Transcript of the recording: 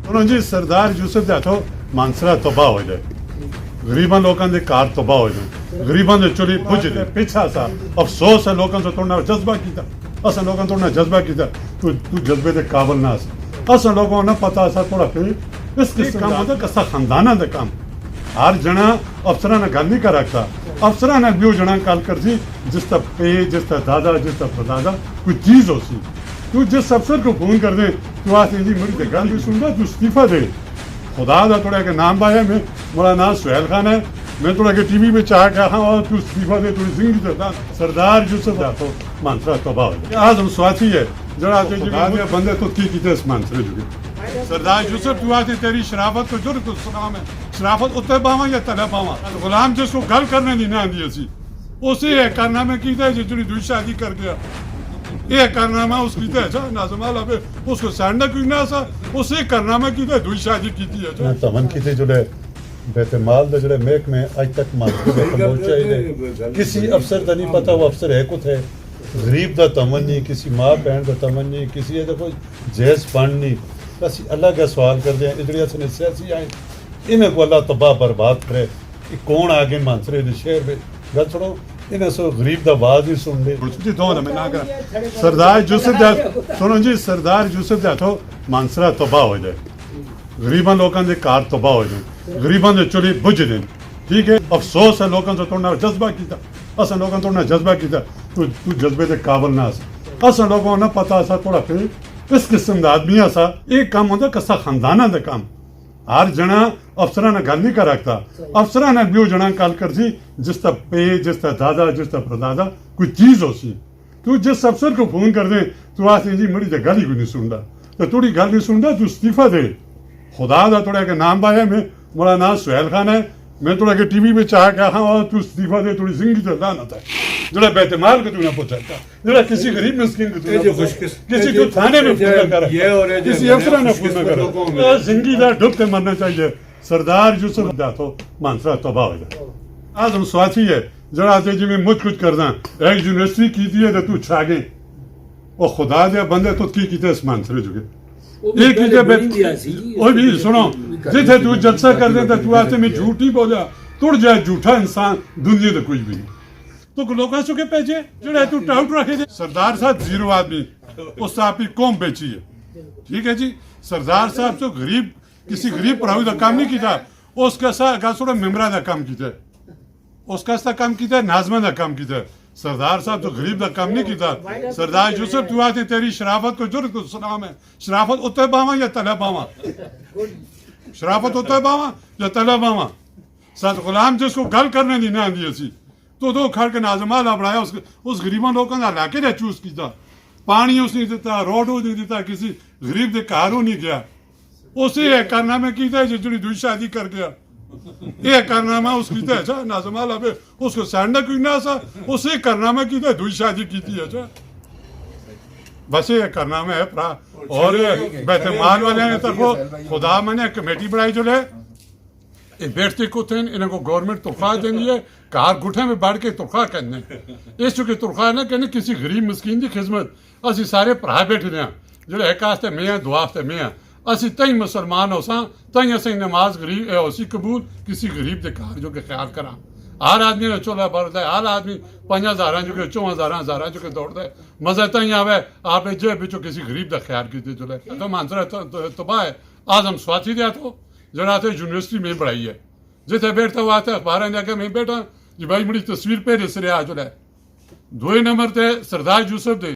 सुनो जी, सरदार यूसफ दे हथों मانسہرہ तबाह हो जाए, गरीबां लोकां दे घर तबाह हो जाए, गरीबां दे चुली बुझ जाए। पिछा सा अफसोस है लोकां तो तोड़ना जज्बा कीता, असां लोकां तोड़ना जज्बा कीता, तू जज्बे दे काबिल ना सी। असां लोगों ने पता सा थोड़ा फिर इस किस्म काम होता कसा खानदाना दे काम हर जना अफसरां ने गल नहीं कर रखता। अफसरां ने बियो जना गल कर सी जिसका पे जिसका दादा जिसका परदादा कोई चीज हो सी। तू जिस अफसर को फोन कर दे तू आते जी मेरी गल भी सुन तू इस्तीफा दे। खुदा का थोड़ा के नाम पाया मैं मेरा नाम सहेल खान है, मैं थोड़ा के टीवी में चाह के हाँ और तू इस्तीफा दे थोड़ी जिंदगी दे। सरदार यूसफ दा तो मانسہرہ तबाह हो जाए। आज़म सवाती है जरा आते जी बंदे तो की इस मانسہرے जुगे। सरदार यूसफ तू आते तेरी शराफत को जुर्म तो सलाम है, शराफत उत्ते पावा या तले पावा। गुलाम जिसको गल करने नहीं ना आंदी सी उसी है कारनामे कीता जी दूसरी शादी कर गया। ये कारनामा उसकी है नाजमाल अबे उसको सैंडा क्यों ना सा उसे कारनामा की दूसरी शादी की है तमन की जुड़े बेतमाल दे जुड़े महकमे आज तक मانسہرے पहुंचे किसी अफसर का नहीं पता वो अफसर है कुछ है। गरीब का तमन नहीं, किसी माँ बहन का तमन नहीं, किसी देखो जैस फंड नहीं। बस अल्लाह का सवाल कर दें इधर असने सियासी आए इन्हें को अल्लाह तबाह बर्बाद करे कि कौन आगे मانسہرے दे शहर में गल छोड़ो इन्हें सो गरीब का आवाज ही सुन ले। सरदार यूसफ दे सुनो जी, सरदार यूसफ दे हथों मانسہرہ तबाह हो जाए, गरीबां लोकां दे घर तबाह हो जाए, गरीबां दे चुली बुझ जाए। ठीक है अफसोस है लोकां तो तोड़ना जज्बा कीता, असां लोकां तोड़ना जज्बा कीता, तू जज्बे दे काबिल ना सी। असां लोगों ने पता सा थोड़ा फिर इस किस्म दा आदमी सा एक काम होता कसा खानदाना दे काम हर जना अफसरां ने गल नहीं कर रखता। अफसरां ने बियो जना गल कर सी जिसका पे जिसका दादा जिसका परदादा कोई चीज हो सी। तू जिस अफसर को फोन कर दे तू आते जी मेरी तो गल ही कोई नहीं सुनता, तो थोड़ी गल नहीं सुनता तू इस्तीफा दे। खुदा का थोड़ा के नाम पाया मैं मेरा नाम सहेल खान है, मैं थोड़ा के टीवी में चाह के हाँ और तू इस्तीफा दे थोड़ी जिंदगी तो लानत है जरा बेतमाल को तू ना पहुंचाता, जरा किसी गरीब मिस्किन को किसी को थाने में फोन न कर, किसी अफसर ने फोन न कर, जिंदगी दा डूब के मरना चाहिए। सरदार यूसफ दा तो मانسہرہ तबाह हो जाए। आज़म सवाती है जरा आते जी मैं मुझ कुछ करदा एक यूनिवर्सिटी की थी तो तू छा गए और खुदा दे बंदे तो की इस मانسہرے जुगे एक और भी सुनो जिथे तू जलसा कर देता तू आते में झूठ ही बोला तुड़ जाए झूठा इंसान दुनिया तो कुछ भी नहीं तो लोग चुके पैसे जो तू टाउट रखे। सरदार साहब जीरो आदमी उस आपकी कौम बेची है। ठीक है जी, सरदार साहब जो गरीब किसी गरीब पढ़ाई का काम नहीं किया उसका थोड़ा मेमरा का काम किया उसका काम किया नाजमा का काम किया। सरदार साहब तो गरीब का काम नहीं किया। सरदार यूसफ तू आते तेरी शराफत को जुर्म तो सलाम है, शराफत उत्ते पावा या तले पावा, शराफत उत्ते पावा या तले पावा। सत गुलाम जिसको गल करने नहीं ना आंदी सी तो दो खड़ के नाजमाल बनाया उस गरीबों लोगों का इलाके ने चूज किया, पानी उसने दिता, रोड नहीं दिता, किसी गरीब के घरों नहीं गया। उसी है कारनामे कीता जी दूसरी शादी कर गया। ये कारनामा उसकी नाजमाल अबे उसको सैंडा क्यों ना सा उसी कारनामे की दूसरी शादी की थी। अच्छा बस ये कारनामा है भरा। और बेतमाल वाले ने तरफ खुदा मैंने कमेटी बनाई जो है ये बैठते को थे इन्हें को गवर्नमेंट तोहफा देनी है कार गुठे में बढ़ के तोहफा करने इस चुके तोहफा ना कहने किसी गरीब मस्कीन की खिदमत असी सारे भरा बैठे हैं जो एक आस्ते मैं दुआ आस्ते मैं असी तई मुसलमान हो सा तई असी नमाज गरीब उसी कबूल किसी गरीब के घर जो के ख्याल करा। हर आदमी ने चोला भरता है, हर आदमी 5000 जो के 4000 जो के दौड़ता है मजा तई आवे आपने जेब बिचो किसी गरीब का ख्याल की जो तो मانسہرہ तबाह है। आज़म सवाती दिया तो जरा तो यूनिवर्सिटी में पढ़ाई है जिथे बैठता हुआ था अखबार जाके मैं बैठा जी भाई मेरी तस्वीर पे रिस रहा जो है 2 नंबर ते सरदार यूसफ दे